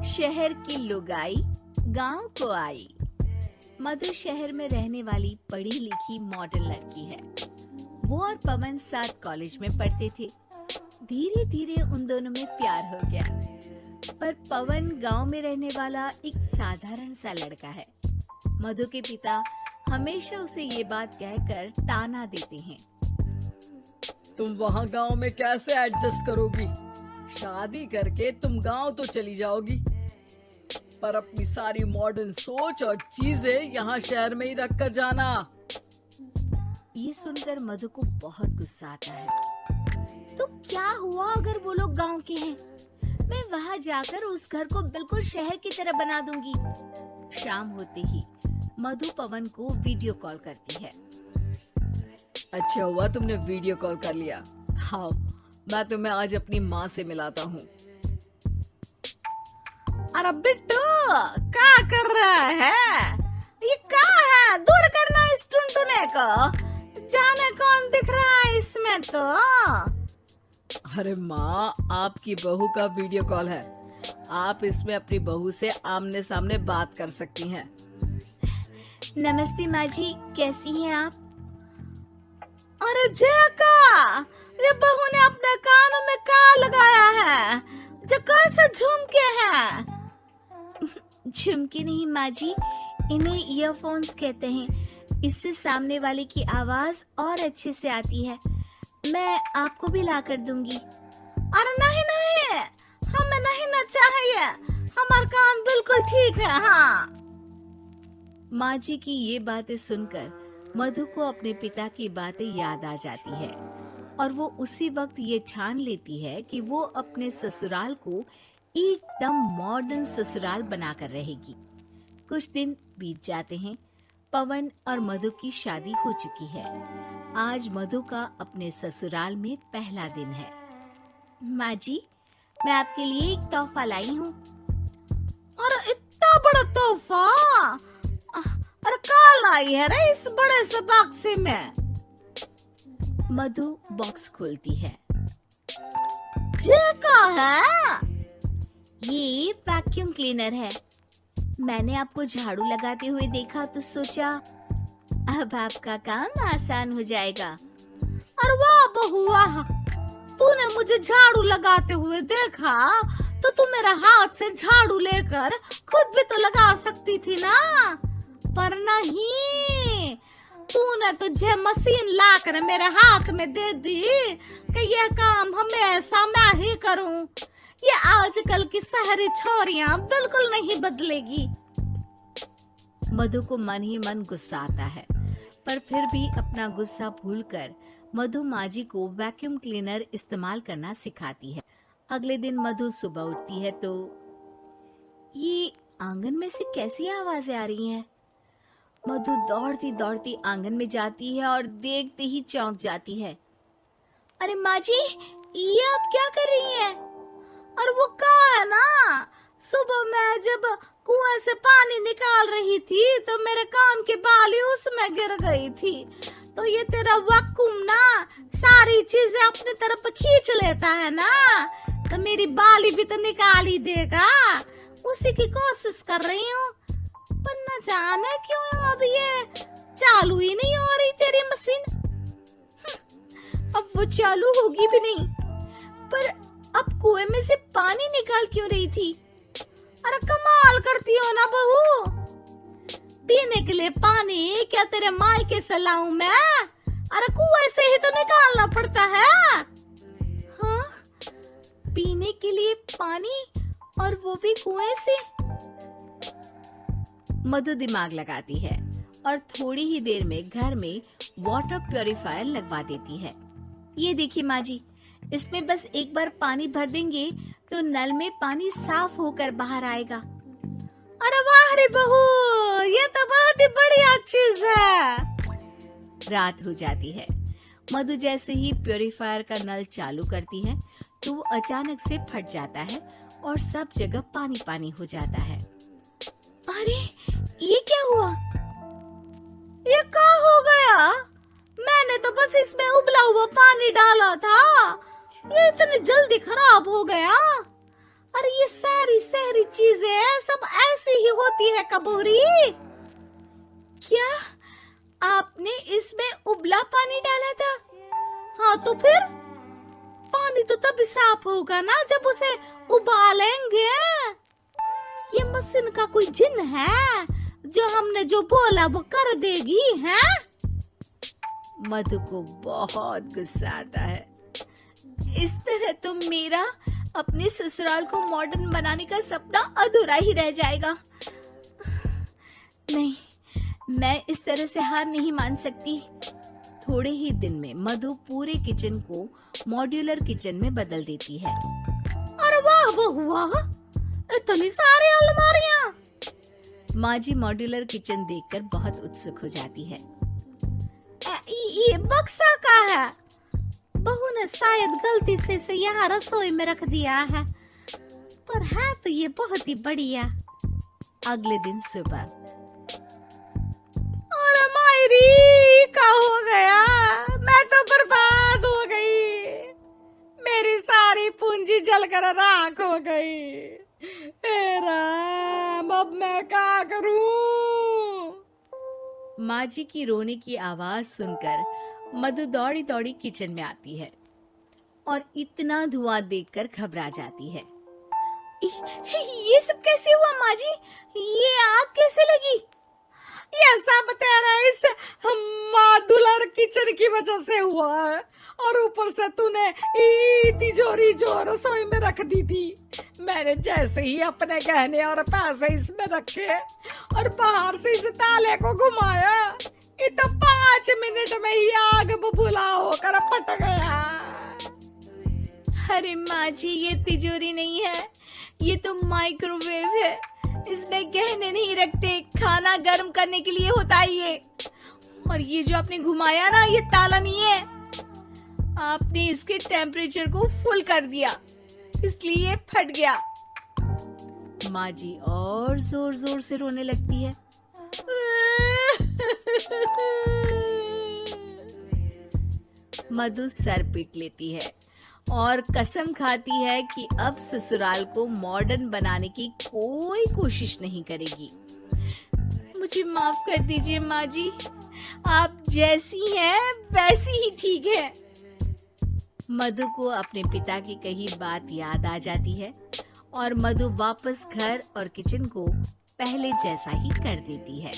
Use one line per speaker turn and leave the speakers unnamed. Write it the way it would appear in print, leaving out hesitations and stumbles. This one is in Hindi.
शहर की लुगाई गांव को आई। मधु शहर में रहने वाली पढ़ी लिखी मॉडर्न लड़की है। वो और पवन साथ कॉलेज में पढ़ते थे। धीरे धीरे उन दोनों में प्यार हो गया। पर पवन गांव में रहने वाला एक साधारण सा लड़का है। मधु के पिता हमेशा उसे ये बात कहकर ताना देते हैं,
तुम वहाँ गांव में कैसे एडजस्ट करोगी? शादी करके तुम गांव तो चली जाओगी, पर अपनी सारी मॉडर्न सोच और चीजें यहाँ शहर में ही रख कर जाना।
ये सुनकर मधु को बहुत गुस्सा आता है। तो क्या हुआ अगर वो लोग गांव के हैं? मैं वहाँ जाकर उस घर को बिल्कुल शहर की तरह बना दूंगी। शाम होते ही मधु पवन को वीडियो कॉल करती है।
अच्छा हुआ तुमने वीडियो कॉल कर लिया। हाँ, मैं तुम्हें आज अपनी माँ से मिलाता हूँ।
अरे बिट्टू, क्या कर रहा है? ये क्या है? दूर करना इस टुनटुने को। जाने कौन दिख रहा है इसमें तो।
अरे माँ, आपकी बहू का वीडियो कॉल है। आप इसमें अपनी बहू से आमने सामने बात कर सकती हैं।
नमस्ते माँ जी, कैसी हैं आप? अरे जका, ये बहू ने अपने कानों में क्या लगाया है? जो कैसे झुमके हैं? झुमके नहीं माँ जी, इन्हें ईयरफोन्स कहते हैं। इससे सामने वाले की आवाज और अच्छे से आती है। मैं आपको भी ला कर दूंगी। अरे नहीं नहीं, हमें नहीं ना चाहिए। हमारे कान बिल्कुल ठीक है। हाँ। माँ जी की ये बातें सुनकर मधु को अपने पिता की बातें याद आ जाती है और वो उसी वक्त ये ठान लेती है कि वो अपने ससुराल को एकदम मॉडर्न ससुराल बनाकर रहेगी। कुछ दिन बीत जाते हैं। पवन और मधु की शादी हो चुकी है। आज मधु का अपने ससुराल में पहला दिन है। माँ जी, मैं आपके लिए एक तोहफा लाई हूँ। अरे इतना बड़ा तोहफा! अरे क्या लाई है रे इस बड़े से बक्से में? मधु बॉक्स खोलती है। ये क्या है? ये वैक्यूम क्लीनर है। मैंने आपको झाड़ू लगाते हुए देखा तो सोचा अब आपका काम आसान हो जाएगा। अरे वाह बहू वाह, तूने मुझे झाड़ू लगाते हुए देखा तो तू मेरा हाथ से झाड़ू लेकर खुद भी तो लगा सकती थी ना। पर नहीं, तूने तो जे मशीन लाकर मेरे हाथ में दे दी कि यह काम हमेशा मैं ही करूं। ये आजकल की शहरी छोरियां बिल्कुल नहीं बदलेगी। मधु को मन ही मन गुस्सा आता है, पर फिर भी अपना गुस्सा भूलकर मधु माँ जी को वैक्यूम क्लीनर इस्तेमाल करना सिखाती है। अगले दिन मधु सुबह उठती है तो ये आंगन में से कैसी आवाजें आ रही हैं? मधु दौड़ती दौड़ती आंगन में जाती है और देखते ही चौंक जाती है। अरे माँ जी, ये आप क्या कर रही हैं? और वो कहाँ है ना, सुबह मैं जब कुएं से पानी निकाल रही थी तो मेरे कान की बाली उसमें गिर गई थी। तो ये तेरा वैक्यूम ना सारी चीजें अपनी तरफ खींच लेता है ना, तो मेरी बाली भी तो निकाल ही देगा। उसी की कोशिश कर रही हूँ, पर न जाने क्यों अब ये चालू ही नहीं हो रही तेरी मशीन। अब वो चालू होगी भी नहीं, पर अब कुएं में से पानी निकाल क्यों रही थी? अरे कमाल करती हो ना बहू। पीने के लिए पानी क्या तेरे मायके से लाऊं मैं? अरे कुएं से ही तो निकालना पड़ता है। हाँ, पीने के लिए पानी, और वो भी कुएं से। मधु दिमाग लगाती है और थोड़ी ही देर में घर में वाटर प्यूरिफायर लगवा देती है। ये देखिए माँ जी, इसमें बस एक बार पानी भर देंगे तो नल में पानी साफ होकर बाहर आएगा। अरे वाह रे बहू, ये तो बहुत ही बढ़िया चीज है। रात हो जाती है। मधु जैसे ही प्यूरिफायर का नल चालू करती है तो वो अचानक से फट जाता है और सब जगह पानी पानी हो जाता है। अरे ये क्या हुआ? ये क्या हो गया? मैंने तो बस इसमें उबला हुआ पानी डाला था ये इतनी जल्दी खराब हो गया? अरे ये सारी शहरी चीजें सब ऐसी ही होती है कबूरी। क्या आपने इसमें उबला पानी डाला था? हाँ तो फिर पानी तो तभी साफ होगा ना जब उसे उबालेंगे। ये मशीन का कोई जिन है जो हमने जो बोला वो कर देगी है?
मधु को बहुत गुस्सा आता है।
इस तरह तो मेरा अपने ससुराल को मॉडर्न बनाने का सपना अधूरा ही रह जाएगा। नहीं, मैं इस तरह से हार नहीं मान सकती।
थोड़े ही दिन में मधु पूरे किचन को मॉड्यूलर किचन में बदल देती है।
अरे वाह वाह, इतनी सारी अलमारियां।
माँ जी मॉड्यूलर किचन देखकर बहुत उत्सुक हो जाती है।
ये बक्सा का है? बहू ने शायद गलती से इसे यहाँ रसोई में रख दिया है, पर है तो ये बहुत ही बढ़िया।
अगले दिन सुबह।
अरे मायरी, क्या हो गया? मैं तो बर्बाद हो गई। मेरी सारी पूंजी जलकर राख हो गई। हे राम, अब मैं क्या करूं?
माँ जी की रोने की आवाज सुनकर मधु दौड़ी दौड़ी किचन में आती है और इतना धुआं देखकर घबरा जाती है।
ये सब कैसे हुआ माँ जी? ये आग कैसे लगी? ये सब तेरा इस मॉड्यूलर किचन की वजह से हुआ है, और ऊपर से तूने तिजोरी जो रसोई में रख दी थी। मैंने जैसे ही अपने गहने और पैसे इसमें रखे और बाहर से इस ताले को घुमाया, ये तो 5 मिनट में ही आग बबूला होकर फट गया।
अरे माँ जी, ये तिजोरी नहीं है, ये तो माइक्रोवेव है। इसमें गहने नहीं रखते, खाना गर्म करने के लिए होता है ये। और ये जो आपने घुमाया ना, ये ताला नहीं है, आपने इसके टेम्परेचर को फुल कर दिया, इसलिए फट गया। माँ जी और जोर जोर से रोने लगती है। मधु सर पीट लेती है और कसम खाती है कि अब ससुराल को मॉडर्न बनाने की कोई कोशिश नहीं करेगी। मुझे माफ कर दीजिए माँ जी, आप जैसी हैं वैसी ही ठीक है। मधु को अपने पिता की कही बात याद आ जाती है और मधु वापस घर और किचन को पहले जैसा ही कर देती है।